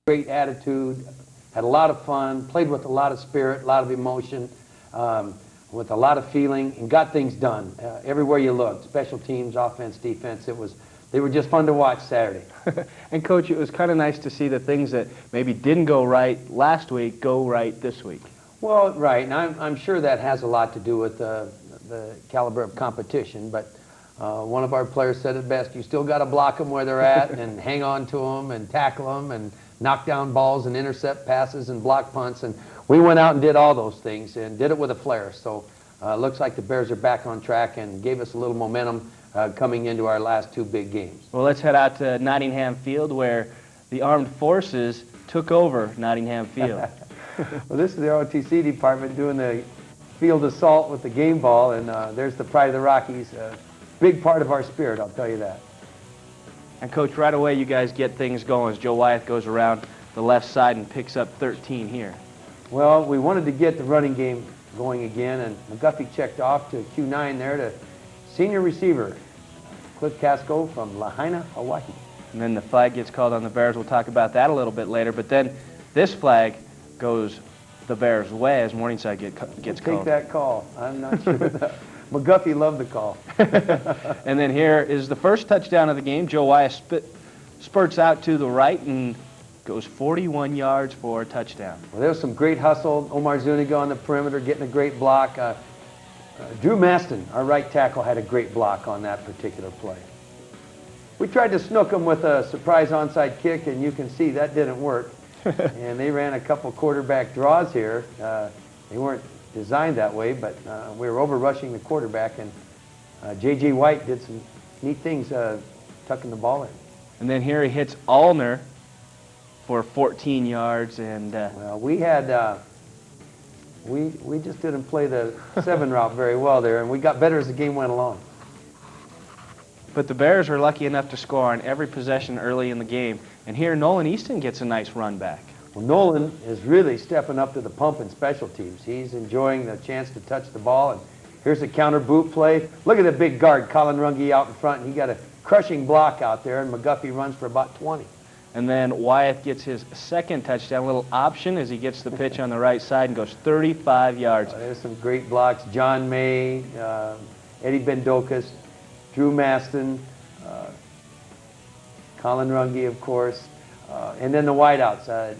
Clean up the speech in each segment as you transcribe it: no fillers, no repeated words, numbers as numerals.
great attitude, had a lot of fun, played with a lot of spirit, a lot of emotion, with a lot of feeling, and got things done everywhere you looked. Special teams, offense, defense. They were just fun to watch Saturday. And Coach, it was kind of nice to see the things that maybe didn't go right last week go right this week. Well, right, and I'm sure that has a lot to do with the caliber of competition, but one of our players said it best: you still got to block them where they're at and hang on to them and tackle them and knock down balls and intercept passes and block punts, and we went out and did all those things and did it with a flair. So it looks like the Bears are back on track and gave us a little momentum coming into our last two big games. Well, let's head out to Nottingham Field, where the Armed Forces took over Nottingham Field. Well, this is the ROTC department doing the field assault with the game ball, and there's the Pride of the Rockies. Big part of our spirit, I'll tell you that. And Coach, right away you guys get things going as Joe Wyeth goes around the left side and picks up 13 here. Well, we wanted to get the running game going again, and McGuffey checked off to Q9 there to senior receiver Cliff Casco from Lahaina, Hawaii. And then the flag gets called on the Bears. We'll talk about that a little bit later. But then this flag goes the Bears' way as Morningside gets called. Take that call. I'm not sure. McGuffey loved the call. And then here is the first touchdown of the game. Joe Wyeth spurts out to the right and goes 41 yards for a touchdown. Well, there was some great hustle. Omar Zuniga on the perimeter getting a great block. Drew Maston, our right tackle, had a great block on that particular play. We tried to snook them with a surprise onside kick, and you can see that didn't work. And they ran a couple quarterback draws here. They weren't designed that way, but we were over-rushing the quarterback, and J.J. White did some neat things tucking the ball in. And then here he hits Allner for 14 yards. And well, we had we just didn't play the 7 route very well there, and we got better as the game went along. But the Bears were lucky enough to score on every possession early in the game. And here Nolan Easton gets a nice run back. Well, Nolan is really stepping up to the pump in special teams. He's enjoying the chance to touch the ball. And here's a counter boot play. Look at the big guard, Colin Runge, out in front. And he got a crushing block out there, and McGuffey runs for about 20. And then Wyeth gets his second touchdown, a little option as he gets the pitch on the right side and goes 35 yards. There's some great blocks. John May, Eddie Bendokas, Drew Maston, Colin Runge, of course, and then the wideouts.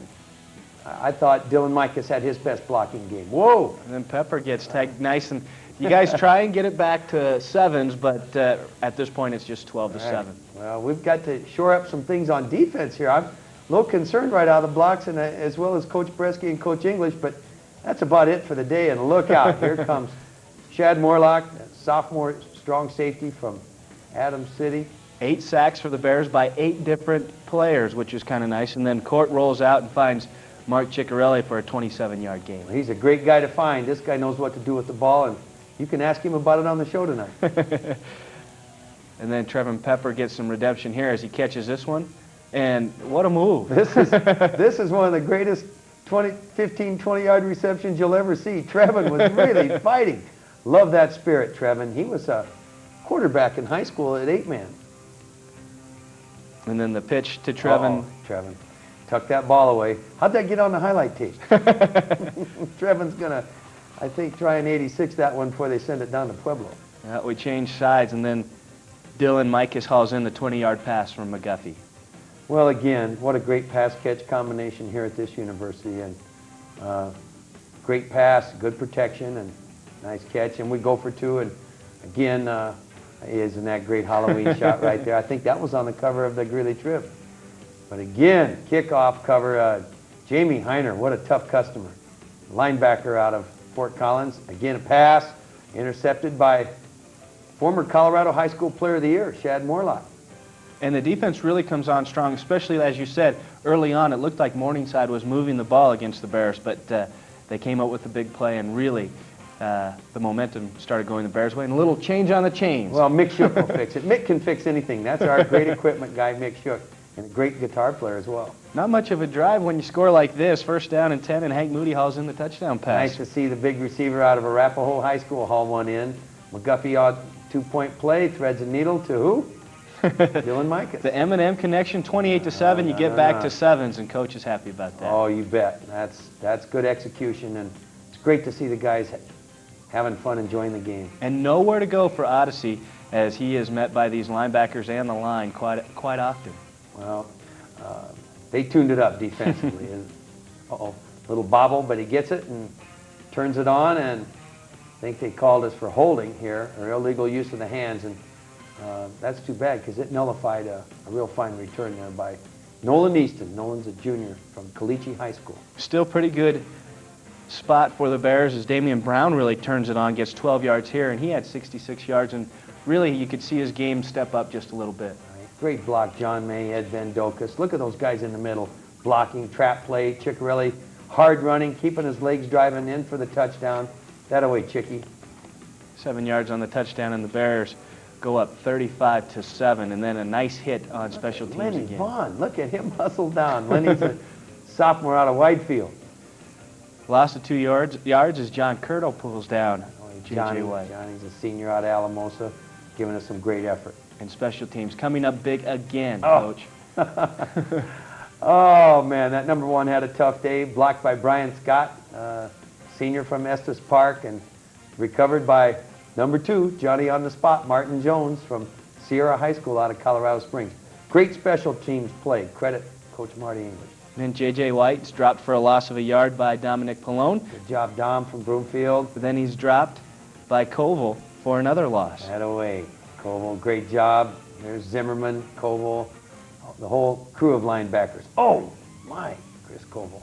I thought Dylan Mikas had his best blocking game. Whoa! And then Pepper gets tagged nice, and you guys try and get it back to 7s, but at this point it's just 12 to 7. Well, we've got to shore up some things on defense here. I'm a little concerned right out of the blocks, and as well as Coach Bresky and Coach English, but that's about it for the day. And look out, here comes Shad Morlock, sophomore strong safety from Adams City. 8 sacks for the Bears by 8 different players, which is kind of nice. And then Court rolls out and finds Mark Ciccarelli for a 27-yard gain. He's a great guy to find. This guy knows what to do with the ball, and you can ask him about it on the show tonight. And then Trevin Pepper gets some redemption here as he catches this one. And what a move. This is one of the greatest 15, 20-yard receptions you'll ever see. Trevin was really fighting. Love that spirit, Trevin. He was a quarterback in high school at 8-man. And then the pitch to Trevin. Oh, Trevin. Tuck that ball away. How'd that get on the highlight tape? Trevin's going to, I think, try and 86 that one before they send it down to Pueblo. Yeah, we change sides, and then Dylan Mikas hauls in the 20-yard pass from McGuffey. Well, again, what a great pass-catch combination here at this university. And great pass, good protection, and nice catch. And we go for 2. And again, isn't that great Halloween shot right there? I think that was on the cover of the Greeley Trib. But again, kickoff cover, Jamie Heiner, what a tough customer. Linebacker out of Fort Collins. Again, a pass intercepted by former Colorado High School Player of the Year, Shad Morlock. And the defense really comes on strong, especially, as you said, early on. It looked like Morningside was moving the ball against the Bears, but they came up with a big play, and really the momentum started going the Bears' way. And a little change on the chains. Well, Mick Shook will fix it. Mick can fix anything. That's our great equipment guy, Mick Shook, and a great guitar player as well. Not much of a drive when you score like this. 1st down and 10, and Hank Moody hauls in the touchdown pass. Nice to see the big receiver out of Arapahoe High School haul one in. McGuffey on 2-point play, threads a needle to who? Dylan Micas. The M&M connection, 28-7. You get back to sevens, and Coach is happy about that. Oh, you bet. That's good execution, and it's great to see the guys having fun, enjoying the game. And nowhere to go for Odyssey, as he is met by these linebackers and the line quite often. Well, they tuned it up defensively. Uh-oh, little bobble, but he gets it and turns it on, and I think they called us for holding here, or illegal use of the hands, and that's too bad because it nullified a real fine return there by Nolan Easton. Nolan's a junior from Caliche High School. Still pretty good spot for the Bears as Damian Brown really turns it on, gets 12 yards here, and he had 66 yards, and really you could see his game step up just a little bit. Great block, John May, Ed Vendokas. Look at those guys in the middle, blocking, trap play, Ciccarelli, hard running, keeping his legs driving in for the touchdown. That away, Chicky. 7 yards on the touchdown, and the Bears go up 35-7, and then a nice hit on special teams Lenny again. Vaughn, look at him hustle down. Lenny's a sophomore out of Whitefield. Loss of 2 yards as John Curto pulls down J.J. White. Johnny's a senior out of Alamosa, giving us some great effort. And special teams coming up big again, Coach. Oh, man, that number 1 had a tough day. Blocked by Brian Scott, senior from Estes Park, and recovered by number 2, Johnny on the spot, Martin Jones from Sierra High School out of Colorado Springs. Great special teams play. Credit Coach Marty English. And then J.J. White's dropped for a loss of a yard by Dominic Pallone. Good job, Dom from Broomfield. But then he's dropped by Koval for another loss. That away. Koval, great job. There's Zimmerman, Koval, the whole crew of linebackers. Oh, my, Chris Koval.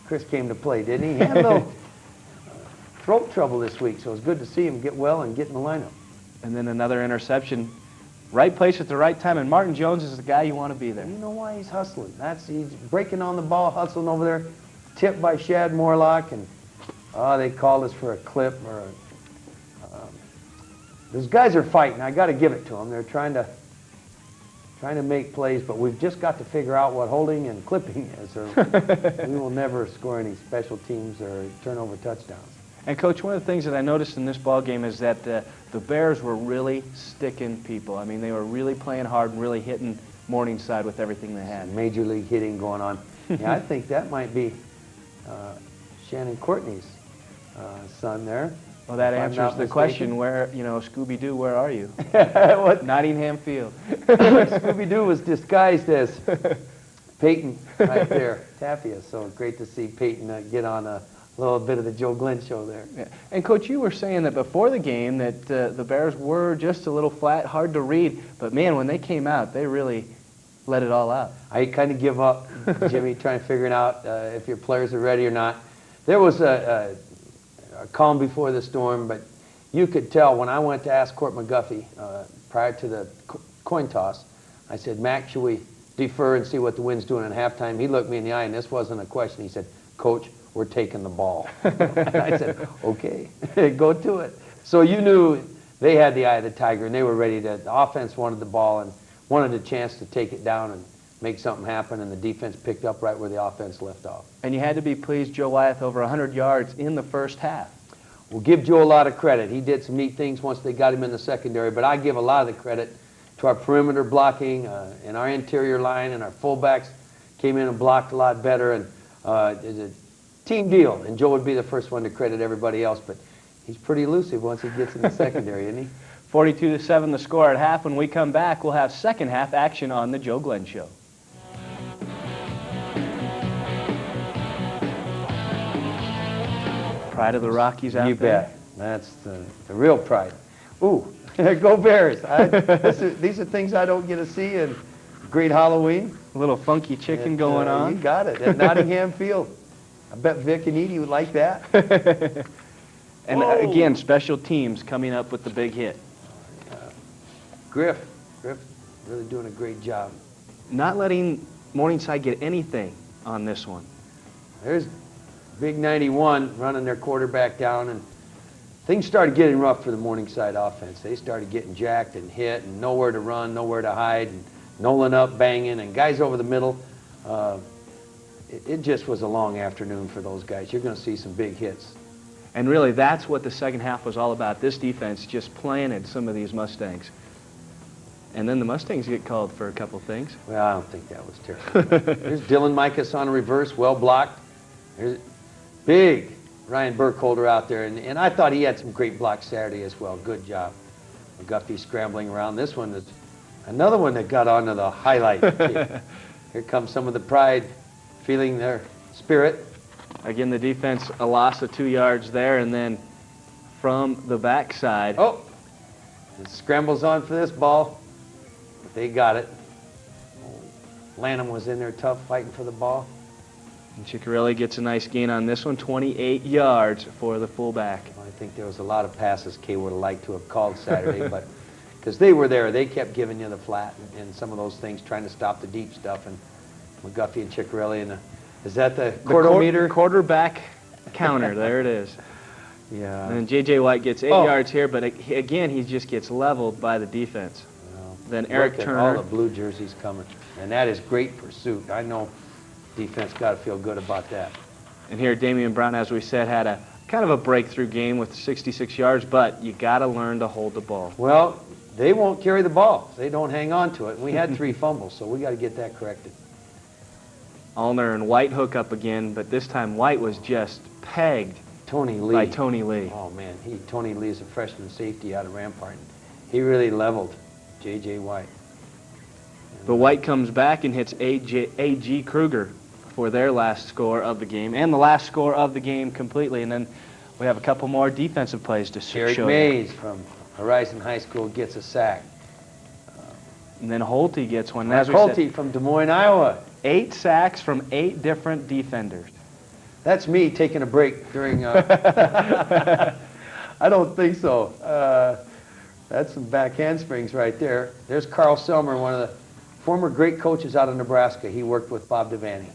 Chris came to play, didn't he? He had a little throat trouble this week, so it was good to see him get well and get in the lineup. And then another interception. Right place at the right time, and Martin Jones is the guy you want to be there. You know why he's hustling? He's breaking on the ball, hustling over there, tipped by Shad Morlock, and they called us for a clip or those guys are fighting. I got to give it to them. They're trying to make plays, but we've just got to figure out what holding and clipping is, or we will never score any special teams or turnover touchdowns. And Coach, one of the things that I noticed in this ball game is that the Bears were really sticking people. I mean, they were really playing hard and really hitting Morningside with everything they had. Major league hitting going on. Yeah, I think that might be Shannon Courtney's son there. Well, that answers the question, where, Scooby-Doo, where are you? What? Nottingham Field. Scooby-Doo was disguised as Peyton right there, Tapia. So great to see Peyton get on a little bit of the Joe Glenn show there. Yeah. And Coach, you were saying that before the game that the Bears were just a little flat, hard to read, but man, when they came out, they really let it all out. I kind of give up, Jimmy, trying to figure out if your players are ready or not. There was a calm before the storm, but you could tell when I went to ask Court McGuffey prior to the coin toss, I said, Mac, should we defer and see what the wind's doing at halftime? He looked me in the eye, and this wasn't a question. He said, Coach, we're taking the ball. And I said, okay, go to it. So you knew they had the eye of the tiger, and they were ready to, the offense wanted the ball and wanted a chance to take it down and make something happen, and the defense picked up right where the offense left off. And you had to be pleased, Joe Wyeth, over 100 yards in the first half. We'll give Joe a lot of credit. He did some neat things once they got him in the secondary, but I give a lot of the credit to our perimeter blocking and our interior line, and our fullbacks came in and blocked a lot better, and it's a team deal, and Joe would be the first one to credit everybody else, but he's pretty elusive once he gets in the secondary, isn't he? 42-7 the score at half. When we come back, we'll have second half action on the Joe Glenn Show. Pride of the Rockies out there. You bet. That's the real pride. Ooh, go Bears. These are things I don't get to see, and great Halloween. A little funky chicken going on. You got it, at Nottingham Field. I bet Vic and Edie would like that. And again, special teams coming up with the big hit. Griff really doing a great job. Not letting Morningside get anything on this one. There's Big 91 running their quarterback down, and things started getting rough for the Morningside offense. They started getting jacked and hit and nowhere to run, nowhere to hide, and Nolan up banging, and guys over the middle. It just was a long afternoon for those guys. You're going to see some big hits. And really, that's what the second half was all about. This defense just planted some of these Mustangs. And then the Mustangs get called for a couple things. Well, I don't think that was terrible. There's Dylan Micus on a reverse, well blocked. There's big Ryan Burkholder out there, and I thought he had some great blocks Saturday as well. Good job. McGuffey scrambling around. This one is another one that got onto the highlight. Here comes some of the pride, feeling their spirit. Again, the defense, a loss of 2 yards there, and then from the backside. Oh, it scrambles on for this ball. But they got it. Lanham was in there tough, fighting for the ball. And Ciccarelli gets a nice gain on this one, 28 yards for the fullback. Well, I think there was a lot of passes Kay would have liked to have called Saturday, but because they were there, they kept giving you the flat and some of those things, trying to stop the deep stuff. And McGuffey and Ciccarelli, and is that the quarter-meter? Quarterback counter, there it is. Yeah. And J.J. White gets 8 yards here, but again, he just gets leveled by the defense. Well, then Eric Turner. All the blue jerseys coming, and that is great pursuit. I know defense got to feel good about that. And here, Damian Brown, as we said, had a kind of a breakthrough game with 66 yards, but you got to learn to hold the ball. Well, they won't carry the ball. They don't hang on to it. And we had 3 fumbles, so we got to get that corrected. Allner and White hook up again, but this time White was just pegged Tony Lee. by Tony Lee. Oh, man. Tony Lee is a freshman safety out of Rampart. He really leveled J.J. White. But White comes back and hits A.G. Kruger for their last score of the game, and the last score of the game completely. And then we have a couple more defensive plays to show Eric you. Mays from Horizon High School gets a sack. And then Holte gets one. Mark As we said, Holte from Des Moines, Iowa. 8 sacks from 8 different defenders. That's me taking a break during... I don't think so. That's some back handsprings right there. There's Carl Selmer, one of the former great coaches out of Nebraska. He worked with Bob Devaney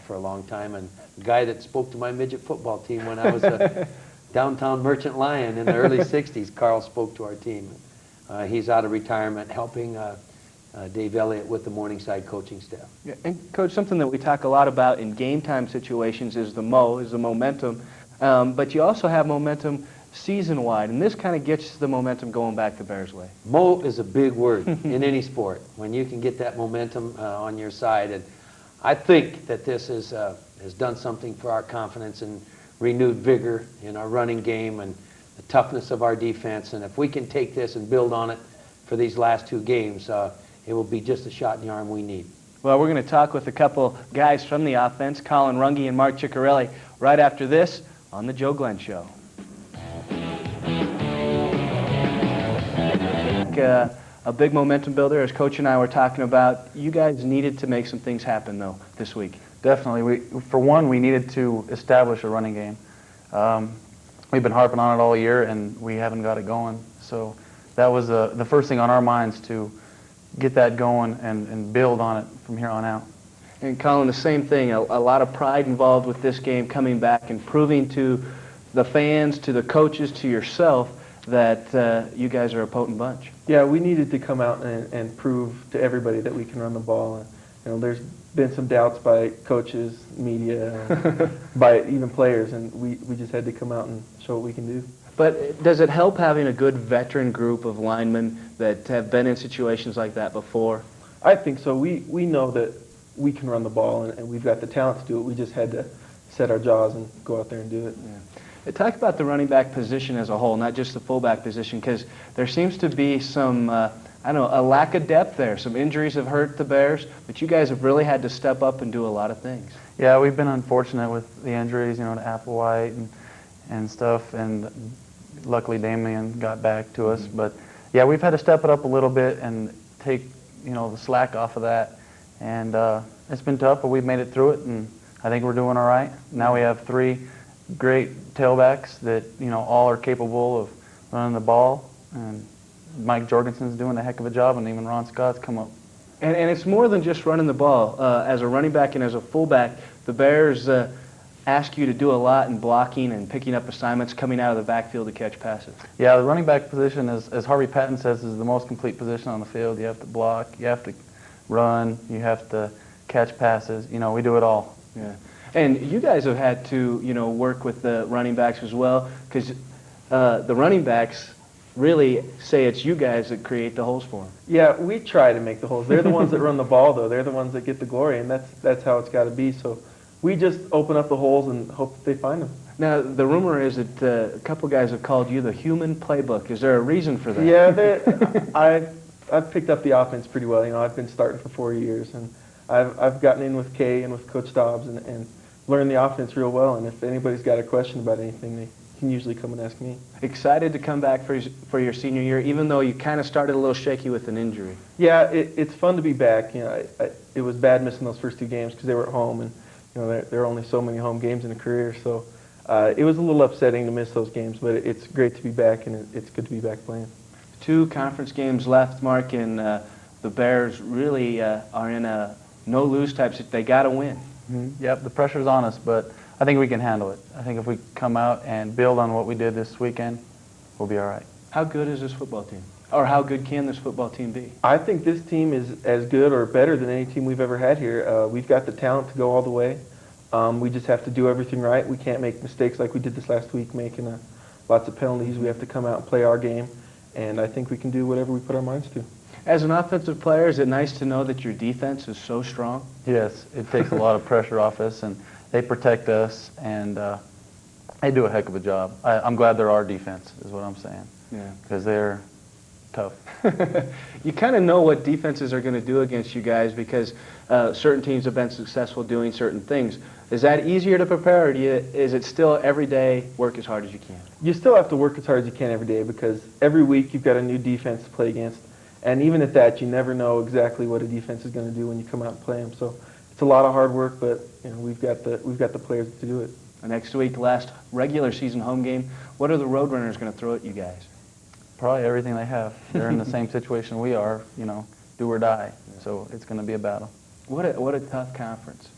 for a long time, and the guy that spoke to my midget football team when I was a downtown Merchant Lion in the early 60s. Carl spoke to our team. He's out of retirement helping Dave Elliott with the Morningside coaching staff. Yeah, and Coach, something that we talk a lot about in game time situations is the momentum. But you also have momentum season-wide, and this kind of gets the momentum going back the Bears' way. Mo is a big word in any sport, when you can get that momentum on your side. And I think that this has done something for our confidence and renewed vigor in our running game and the toughness of our defense. And if we can take this and build on it for these last 2 games, it will be just a shot in the arm we need. Well, we're going to talk with a couple guys from the offense, Colin Runge and Mark Ciccarelli, right after this on The Joe Glenn Show. A big momentum builder, as Coach and I were talking about. You guys needed to make some things happen, though, this week. Definitely. For one, we needed to establish a running game. We've been harping on it all year, and we haven't got it going. So that was the first thing on our minds, to get that going and build on it from here on out. And Colin, the same thing. A lot of pride involved with this game, coming back and proving to the fans, to the coaches, to yourself, that you guys are a potent bunch. Yeah, we needed to come out and prove to everybody that we can run the ball. You know, there's been some doubts by coaches, media, by even players, and we just had to come out and show what we can do. But does it help having a good veteran group of linemen that have been in situations like that before? I think so. We know that we can run the ball, and we've got the talent to do it. We just had to set our jaws and go out there and do it. Yeah. Talk about the running back position as a whole, not just the fullback position, because there seems to be some, I don't know, a lack of depth there. Some injuries have hurt the Bears, but you guys have really had to step up and do a lot of things. Yeah, we've been unfortunate with the injuries, to Applewhite and stuff, and luckily Damian got back to us. But yeah, we've had to step it up a little bit and take, the slack off of that. And it's been tough, but we've made it through it, and I think we're doing all right. Now we have 3 great tailbacks that, all are capable of running the ball. And Mike Jorgensen's doing a heck of a job, and even Ron Scott's come up. And it's more than just running the ball. As a running back and as a fullback, the Bears ask you to do a lot in blocking and picking up assignments, coming out of the backfield to catch passes. Yeah, the running back position, as Harvey Patton says, is the most complete position on the field. You have to block, you have to run, you have to catch passes. We do it all. Yeah. And you guys have had to, work with the running backs as well, because the running backs really say it's you guys that create the holes for them. Yeah, we try to make the holes. They're the ones that run the ball, though. They're the ones that get the glory, and that's how it's got to be. So we just open up the holes and hope that they find them. Now, the rumor is that a couple guys have called you the human playbook. Is there a reason for that? Yeah, I've picked up the offense pretty well. You know, I've been starting for 4 years, and I've gotten in with Kay and with Coach Dobbs and learned the offense real well. And if anybody's got a question about anything, they can usually come and ask me. Excited to come back for your senior year, even though you kind of started a little shaky with an injury. Yeah, it's fun to be back. You know, it was bad missing those first 2 games because they were at home, and you know there are only so many home games in a career. So it was a little upsetting to miss those games, but it's great to be back, and it's good to be back playing. 2 conference games left, Mark, and the Bears really are in a no-lose type situation. They got to win. Mm-hmm. Yep, the pressure's on us, but I think we can handle it. I think if we come out and build on what we did this weekend, we'll be all right. How good is this football team? Or how good can this football team be? I think this team is as good or better than any team we've ever had here. We've got the talent to go all the way. We just have to do everything right. We can't make mistakes like we did this last week, making lots of penalties. We have to come out and play our game, and I think we can do whatever we put our minds to. As an offensive player, is it nice to know that your defense is so strong? Yes, it takes a lot of pressure off us, and they protect us, and they do a heck of a job. I'm glad they're our defense, is what I'm saying. Yeah. Because they're tough. You kind of know what defenses are going to do against you guys because certain teams have been successful doing certain things. Is that easier to prepare, or is it still every day work as hard as you can? You still have to work as hard as you can every day because every week you've got a new defense to play against. And even at that, you never know exactly what a defense is going to do when you come out and play them. So it's a lot of hard work, but you know we've got the players to do it. Next week, last regular season home game. What are the Roadrunners going to throw at you guys? Probably everything they have. They're in the same situation we are, you know, do or die. So it's going to be a battle. What a tough conference.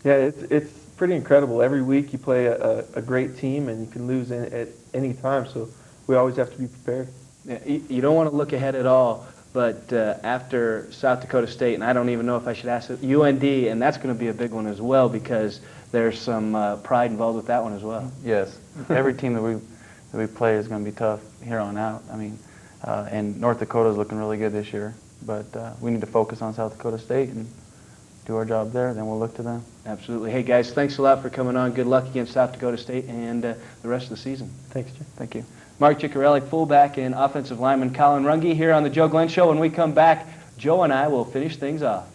Yeah, it's pretty incredible. Every week you play a great team, and you can lose at any time. So we always have to be prepared. Yeah, you don't want to look ahead at all, but after South Dakota State, and I don't even know if I should ask it, UND, and that's going to be a big one as well because there's some pride involved with that one as well. Yes, every team that we play is going to be tough here on out. I mean, and North Dakota's looking really good this year, but we need to focus on South Dakota State and do our job there, then we'll look to them. Absolutely. Hey, guys, thanks a lot for coming on. Good luck against South Dakota State and the rest of the season. Thanks, Jim. Thank you. Mark Ciccarelli, fullback, and offensive lineman Colin Runge here on the Joe Glenn Show. When we come back, Joe and I will finish things off.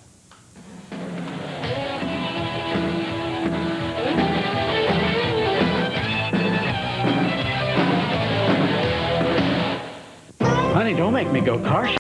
Honey, don't make me go car shopping.